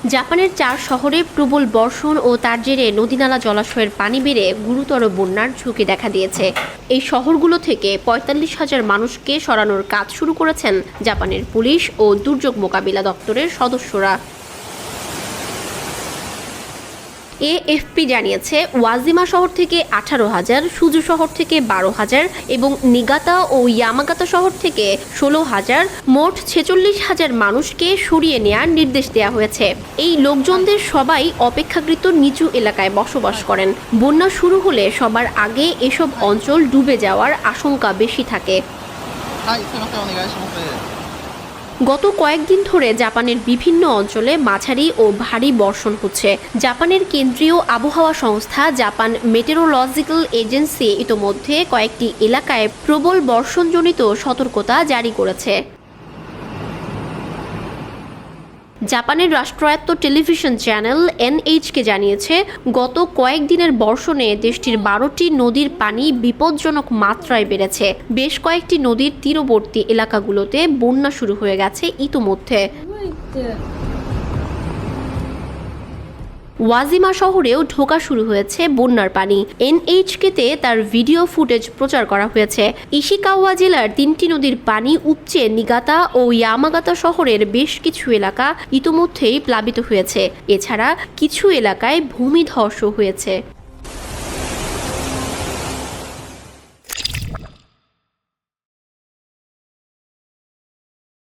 জাপানের 4 শহরে প্রবল বর্ষণ ও তার জেরে নদীনালা জলাশয়ের পানি বেড়ে গুরুতর বন্যার ঝুঁকি দেখা দিয়েছে। এই শহরগুলো থেকে ৪৫,০০০ মানুষকে সরানোর কাজ শুরু করেছেন জাপানের পুলিশ ও দুর্যোগ মোকাবিলা দপ্তরের সদস্যরা। এএফপি জানিয়েছে, ওয়াজিমা শহর থেকে 18,000, সুজু শহর থেকে 12,000 এবং নিগাতা ও ইয়ামাগাতা শহর থেকে 16,000, মোট 46,000 মানুষকে সরিয়ে নেওয়ার নির্দেশ দেওয়া হয়েছে। এই লোকজনদের সবাই অপেক্ষাকৃত নিচু এলাকায় বসবাস করেন। বন্যা শুরু হলে সবার আগে এসব অঞ্চল ডুবে যাওয়ার আশঙ্কা বেশি থাকে। গত কয়েকদিন ধরে জাপানের বিভিন্ন অঞ্চলে মাঝারি ও ভারী বর্ষণ হচ্ছে। জাপানের কেন্দ্রীয় আবহাওয়া সংস্থা জাপান মেটেরোলজিক্যাল এজেন্সি ইতোমধ্যে কয়েকটি এলাকায় প্রবল বর্ষণজনিত সতর্কতা জারি করেছে। জাপানের রাষ্ট্রায়ত্ত টেলিভিশন চ্যানেল এনএইচকে জানিয়েছে, গত কয়েকদিনের বর্ষণে দেশটির 12টি নদীর পানি বিপজ্জনক মাত্রায় বেড়েছে। বেশ কয়েকটি নদীর তীরবর্তী এলাকাগুলোতে বন্যা শুরু হয়ে গেছে ইতোমধ্যে। ওয়াজিমা শহরেও ঢোকা শুরু হয়েছে বন্যার পানি। এনএইচকেতে তার ভিডিও ফুটেজ প্রচার করা হয়েছে। ইশিকাওয়া জেলার 3টি নদীর পানি উপচে নিগাতা ও ইয়ামাগাতা শহরের বেশ কিছু এলাকা ইতোমধ্যেই প্লাবিত হয়েছে। এছাড়া কিছু এলাকায় ভূমিধসও হয়েছে।